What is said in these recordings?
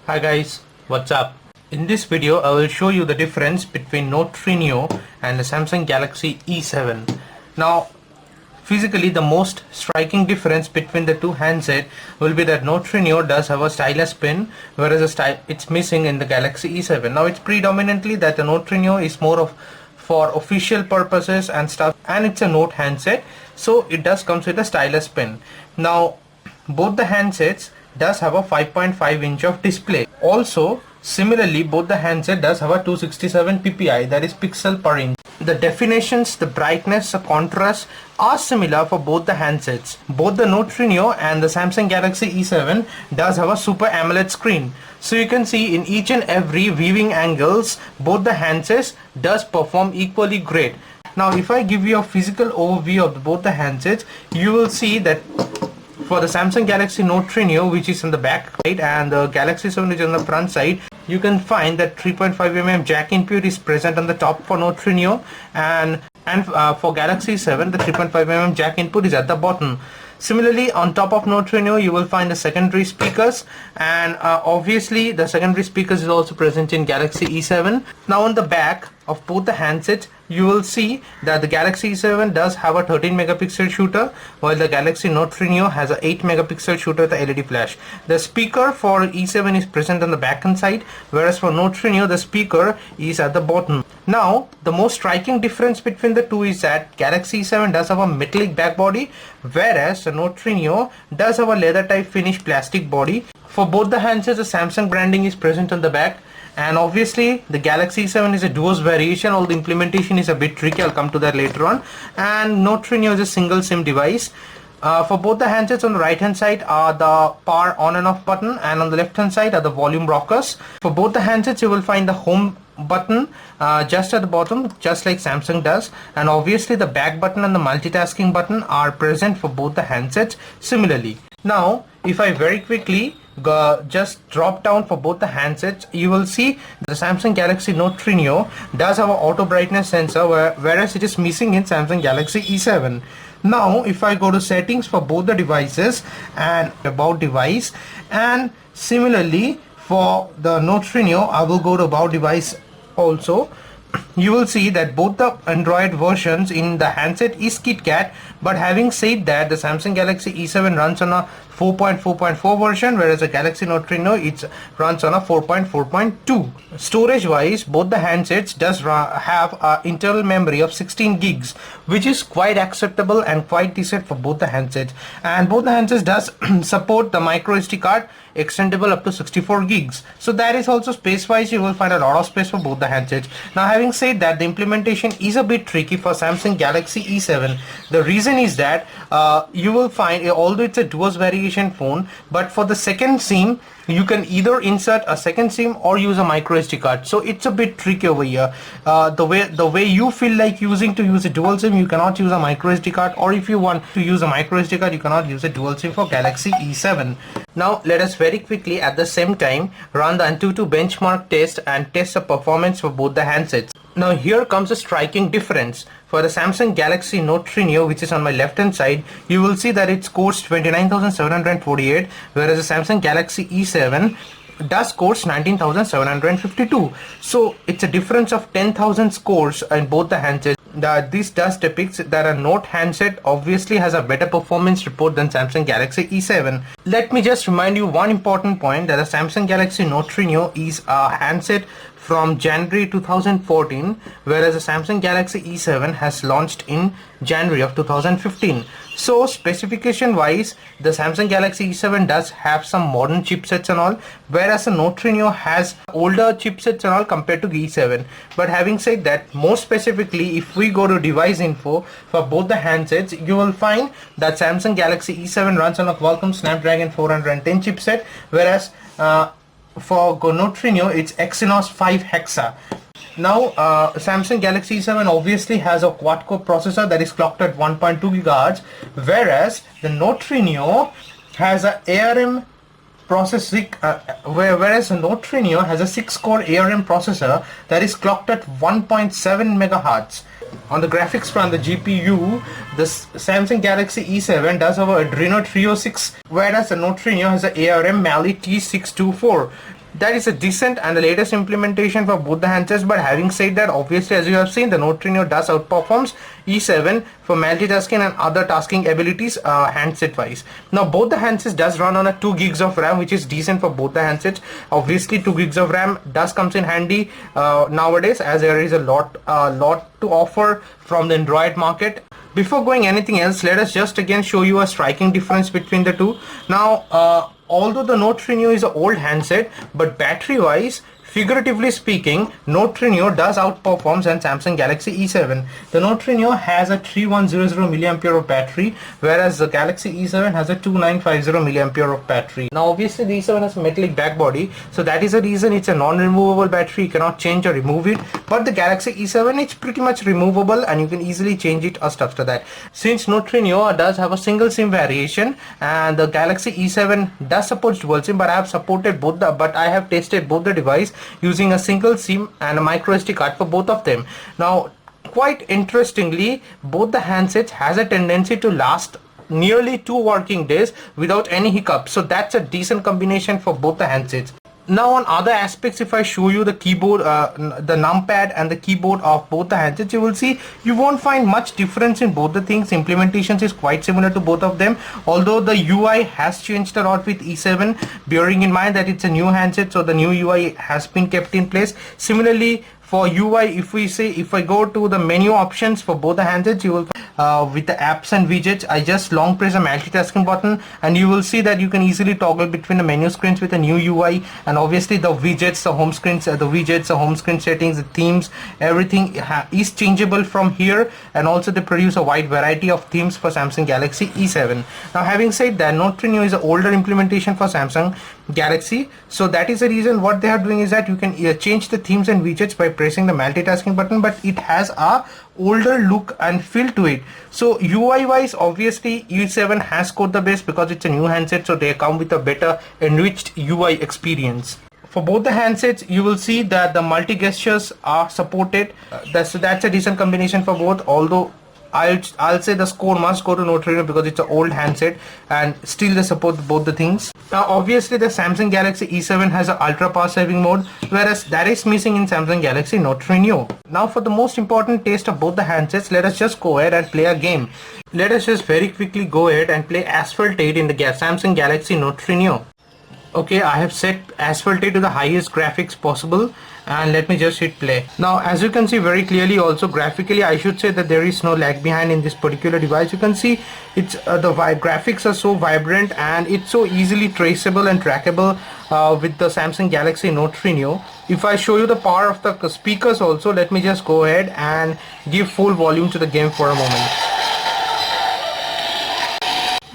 Hi guys, what's up? In this video I will show you the difference between Note 3 Neo and the Samsung Galaxy E7. Now physically the most striking difference between the two handsets will be that Note 3 Neo does have a stylus pin, whereas it's missing in the Galaxy E7. Now it's predominantly that the Note 3 Neo is more of for official purposes and stuff, and it's a Note handset, so it does comes with a stylus pin. Now both the handsets does have a 5.5 inch of display. Also similarly both the handset does have a 267 ppi, that is pixel per inch. The definitions, the brightness, the contrast are similar for both the handsets. Both the Note 3 Neo and the Samsung Galaxy E7 does have a Super AMOLED screen. So you can see in each and every viewing angles both the handsets does perform equally great. Now if I give you a physical overview of both the handsets, you will see that for the Samsung Galaxy Note 3 Neo, which is on the back side, and the Galaxy 7 which is on the front side, you can find that 3.5mm jack input is present on the top for Note 3 Neo, and for Galaxy 7 the 3.5mm jack input is at the bottom. Similarly, on top of Note 3 Neo you will find the secondary speakers, and obviously the secondary speakers is also present in Galaxy E7. Now on the back of both the handsets you will see that the Galaxy E7 does have a 13 megapixel shooter, while the Galaxy Note 3 Neo has a 8 megapixel shooter with the LED flash. The speaker for E7 is present on the back end side, whereas for Note 3 Neo the speaker is at the bottom. Now the most striking difference between the two is that Galaxy E7 does have a metallic back body, whereas the Note 3 Neo does have a leather type finish plastic body. For both the handsets the Samsung branding is present on the back, and obviously the Galaxy E7 is a duos variation, although the implementation is a bit tricky. I'll come to that later on. And Note 3 Neo is a single SIM device. For both the handsets, on the right hand side are the power on and off button, and on the left hand side are the volume rockers. For both the handsets you will find the home button just at the bottom, just like Samsung does, and obviously the back button and the multitasking button are present for both the handsets similarly. Now if I very quickly just drop down for both the handsets, you will see the Samsung Galaxy Note 3 Neo does have an auto brightness sensor, whereas it is missing in Samsung Galaxy E7. Now if I go to settings for both the devices and about device, and similarly for the Note 3 Neo I will go to about device also, you will see that both the Android versions in the handset is KitKat, but having said that the Samsung Galaxy E7 runs on a 4.4.4 version, whereas the Galaxy Note 3 Neo it runs on a 4.4.2. Storage wise both the handsets does have an internal memory of 16 gigs, which is quite acceptable and quite decent for both the handsets, and both the handsets does support the micro SD card extendable up to 64 gigs. So that is also space wise you will find a lot of space for both the handsets. Now having said that, the implementation is a bit tricky for Samsung Galaxy E7. The reason is that you will find, although it's a duos variation phone, but for the second SIM you can either insert a second SIM or use a micro SD card, so it's a bit tricky over here. The way you feel like use a dual SIM, you cannot use a micro SD card, or if you want to use a micro SD card you cannot use a dual SIM for Galaxy E7. Now let us very quickly at the same time run the Antutu benchmark test and test the performance for both the handsets. Now here comes a striking difference. For the Samsung Galaxy Note 3 Neo, which is on my left hand side, you will see that it scores 29,748, whereas the Samsung Galaxy E7 does scores 19,752. So it's a difference of 10,000 scores in both the handsets. This does depicts that a Note handset obviously has a better performance report than Samsung Galaxy E7. Let me just remind you one important point, that the Samsung Galaxy Note 3 Neo is a handset from January 2014, whereas the Samsung Galaxy E7 has launched in January of 2015. So specification wise the Samsung Galaxy E7 does have some modern chipsets and all, whereas the Note 3 Neo has older chipsets and all compared to E7. But having said that, more specifically if we go to device info for both the handsets, you will find that Samsung Galaxy E7 runs on a Qualcomm Snapdragon 410 chipset, whereas for Note 3 Neo it's Exynos 5 Hexa. Now Samsung Galaxy E7 obviously has a quad-core processor that is clocked at 1.2 GHz, whereas the Note 3 Neo has a ARM processing, whereas the Note 3 Neo has a 6-core ARM processor that is clocked at 1.7 MHz. On the graphics front, the GPU, the Samsung Galaxy E7 does have a Adreno 306, whereas the Note 3 Neo has a ARM Mali T624. that is a decent and the latest implementation for both the handsets. But having said that, obviously as you have seen, the Note Trino does outperforms E7 for multitasking and other tasking abilities handset wise. Now both the handsets does run on a 2 gigs of RAM, which is decent for both the handsets. Obviously 2 gigs of RAM does comes in handy nowadays, as there is a lot to offer from the Android market. Before going anything else, let us just again show you a striking difference between the two. Now although the Note Trino is an old handset, but battery wise, figuratively speaking, Note Trino does outperform than Samsung Galaxy E7. The Note Trino has a 3100 mAh of battery, whereas the Galaxy E7 has a 2950 mAh of battery. Now obviously the E7 has a metallic back body, so that is the reason it's a non-removable battery. You cannot change or remove it, but the Galaxy E7 it's pretty much removable and you can easily change it or stuff to that. Since Note Trino does have a single SIM variation and the Galaxy E7 does support dual SIM, but I have tested both the device using a single SIM and a micro SD card for both of them. Now quite interestingly, both the handsets has a tendency to last nearly 2 working days without any hiccups, so that's a decent combination for both the handsets. Now on other aspects, if I show you the keyboard, the numpad and the keyboard of both the handsets, you will see you won't find much difference in both the things. Implementations is quite similar to both of them, although the UI has changed a lot with E7, bearing in mind that it's a new handset, so the new UI has been kept in place. Similarly for UI, if I go to the menu options for both the handsets, you will with the apps and widgets, I just long press a multitasking button and you will see that you can easily toggle between the menu screens with a new UI, and obviously the widgets, the home screens, the home screen settings, the themes, everything is changeable from here, and also they produce a wide variety of themes for Samsung Galaxy E7. Now having said that, Note Trino is an older implementation for Samsung Galaxy, so that is the reason what they are doing is that you can change the themes and widgets by pressing the multitasking button, but it has a older look and feel to it. So UI wise, obviously E7 has scored the best because it's a new handset, so they come with a better enriched UI experience. For both the handsets, you will see that the multi gestures are supported. That's a decent combination for both, although I'll say the score must go to Note Trino because it's an old handset and still they support both the things. Now obviously the Samsung Galaxy E7 has an ultra power saving mode, whereas that is missing in Samsung Galaxy Note Trino. Now for the most important test of both the handsets, let us just go ahead and play a game. Let us just very quickly go ahead and play Asphalt 8 in the Samsung Galaxy Note Trino. Okay, I have set Asphalt 8 to the highest graphics possible and let me just hit play. Now as you can see very clearly, also graphically I should say that there is no lag behind in this particular device. You can see it's the graphics are so vibrant and it's so easily traceable and trackable with the Samsung Galaxy Note Trino. If I show you the power of the speakers also, let me just go ahead and give full volume to the game for a moment.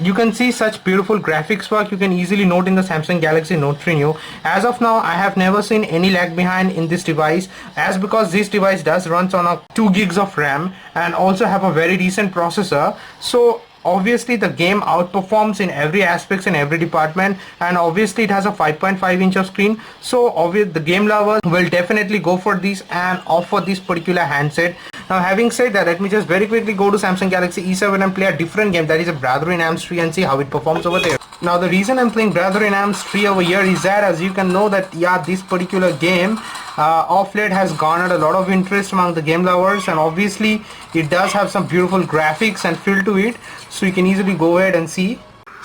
You can see such beautiful graphics work you can easily note in the Samsung Galaxy Note Trino. As of now, I have never seen any lag behind in this device, as because this device does runs on a 2 gigs of RAM and also have a very decent processor. So obviously the game outperforms in every aspects in every department, and obviously it has a 5.5 inch of screen, so obviously the game lovers will definitely go for this and opt for this particular handset. Now having said that, let me just very quickly go to Samsung Galaxy E7 and play a different game, that is a Brother in Arms 3, and see how it performs over there. Now the reason I'm playing Brother in Arms 3 over here is that, as you can know, that this particular game of late has garnered a lot of interest among the game lovers, and obviously it does have some beautiful graphics and feel to it, so you can easily go ahead and see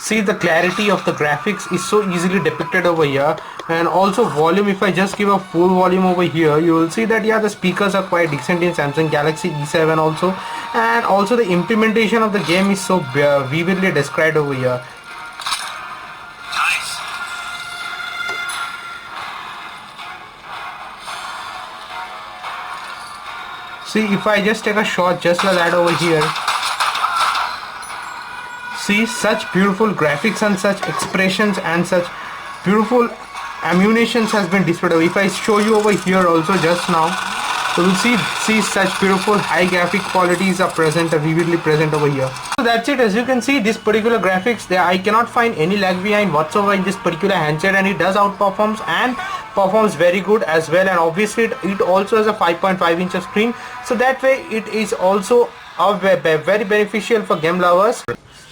the clarity of the graphics is so easily depicted over here. And also volume, if I just give a full volume over here, you will see that the speakers are quite decent in Samsung Galaxy E7 also, and also the implementation of the game is so vividly described over here. See, if I just take a shot just like that over here, see such beautiful graphics and such expressions and such beautiful ammunitions has been displayed. If I show you over here also just now, you will see such beautiful high graphic qualities are present, are vividly present over here. So that's it. As you can see, this particular graphics, I cannot find any lag behind whatsoever in this particular handset, and it does outperforms and performs very good as well. And obviously it also has a 5.5 inch screen, so that way it is also very beneficial for game lovers.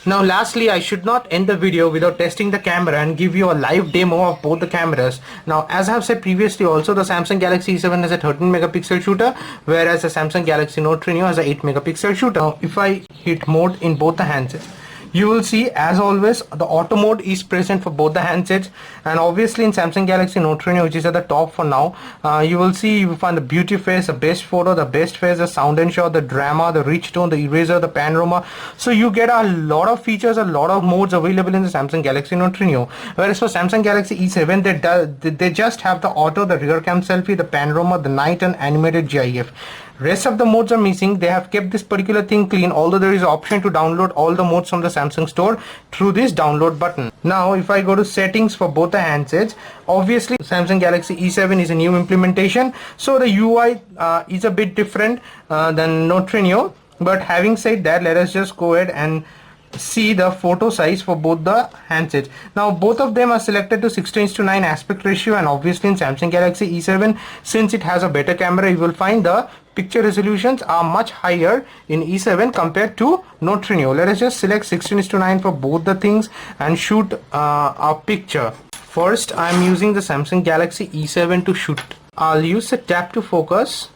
Now lastly, I should not end the video without testing the camera and give you a live demo of both the cameras. Now as I have said previously also, the Samsung Galaxy E7 has a 13 megapixel shooter, whereas the Samsung Galaxy Note 3 Neo has a 8 megapixel shooter. Now if I hit mode in both the handsets, you will see, as always, the auto mode is present for both the handsets, and obviously in Samsung Galaxy Note 3 Neo, which is at the top for now, you will see, you will find the beauty phase, the best photo, the best phase, the sound and shot, the drama, the rich tone, the eraser, the panorama. So you get a lot of features, a lot of modes available in the Samsung Galaxy Note 3 Neo. Whereas for Samsung Galaxy E7, they just have the auto, the rear cam selfie, the panorama, the night, and animated GIF. Rest of the modes are missing. They have kept this particular thing clean, although there is an option to download all the modes from the Samsung store through this download button. Now if I go to settings for both the handsets, obviously Samsung Galaxy E7 is a new implementation, so the UI is a bit different than Note 3 Neo. But having said that, let us just go ahead and see the photo size for both the handsets. Now both of them are selected to 16:9 aspect ratio, and obviously in Samsung Galaxy E7, since it has a better camera, you will find the picture resolutions are much higher in E7 compared to Note 3 Neo. Let us just select 16:9 for both the things and shoot a picture. First, I am using the Samsung Galaxy E7 to shoot. I'll use the tap to focus.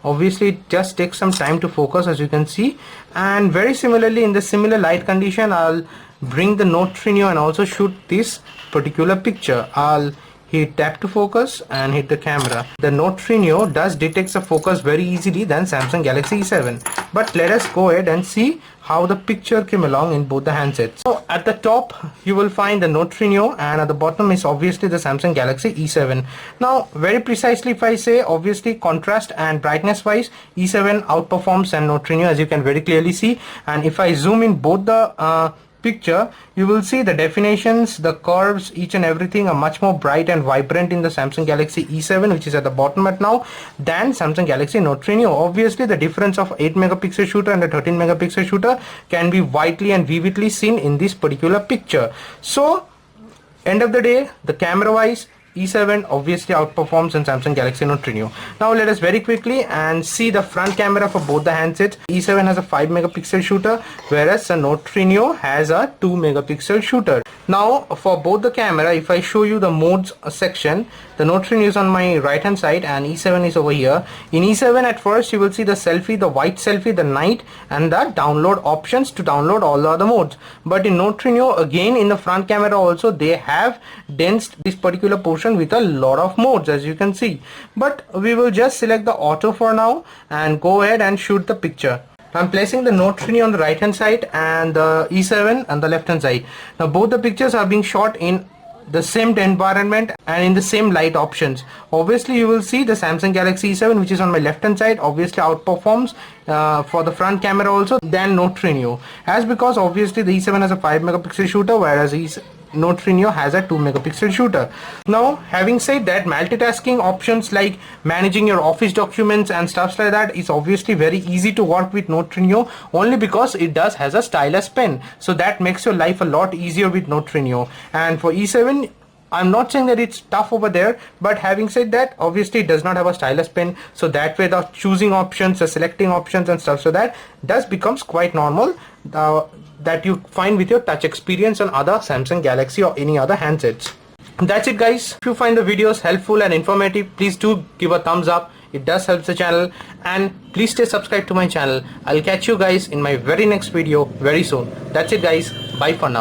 Obviously it just takes some time to focus, as you can see, and very similarly in the similar light condition, I'll bring the Note 3 Neo and also shoot this particular picture. I'll hit tap to focus and hit the camera. The Note 3 Neo does detect the focus very easily than Samsung Galaxy E7, but let us go ahead and see how the picture came along in both the handsets. So at the top you will find the Note 3 Neo, and at the bottom is obviously the Samsung Galaxy E7. Now very precisely, if I say, obviously contrast and brightness wise, E7 outperforms and Note 3 Neo, as you can very clearly see. And if I zoom in both the picture, you will see the definitions, the curves, each and everything are much more bright and vibrant in the Samsung Galaxy E7, which is at the bottom at now, than Samsung Galaxy Note 3 Neo. Obviously the difference of 8 megapixel shooter and the 13 megapixel shooter can be widely and vividly seen in this particular picture. So end of the day, the camera wise, E7 obviously outperforms in Samsung Galaxy Note 3 Neo. Now let us very quickly and see the front camera for both the handsets. E7 has a 5 megapixel shooter, whereas the Note 3 Neo has a 2 megapixel shooter. Now for both the camera, if I show you the modes section, the Note 3 Neo is on my right hand side and E7 is over here. In E7 at first you will see the selfie, the white selfie, the night, and the download options to download all the other modes. But in Note 3 Neo, again in the front camera also, they have densed this particular portion with a lot of modes, as you can see. But we will just select the auto for now and go ahead and shoot the picture. I'm placing the Note 3 Neo on the right hand side and the E7 on the left hand side. Now both the pictures are being shot in the same environment and in the same light options. Obviously you will see the Samsung Galaxy E7, which is on my left hand side, obviously outperforms for the front camera also than Note 3 Neo, as because obviously the E7 has a 5 megapixel shooter, whereas Note 3 Neo has a 2 megapixel shooter. Now having said that, multitasking options like managing your office documents and stuff like that is obviously very easy to work with Note 3 Neo, only because it does has a stylus pen, so that makes your life a lot easier with Note 3 Neo. And for E7, I'm not saying that it's tough over there, but having said that, obviously it does not have a stylus pen, so that way the choosing options, the selecting options and stuff, so that does becomes quite normal that you find with your touch experience on other Samsung Galaxy or any other handsets. That's it guys. If you find the videos helpful and informative, please do give a thumbs up. It does help the channel, and please stay subscribed to my channel. I'll catch you guys in my very next video very soon. That's it guys. Bye for now.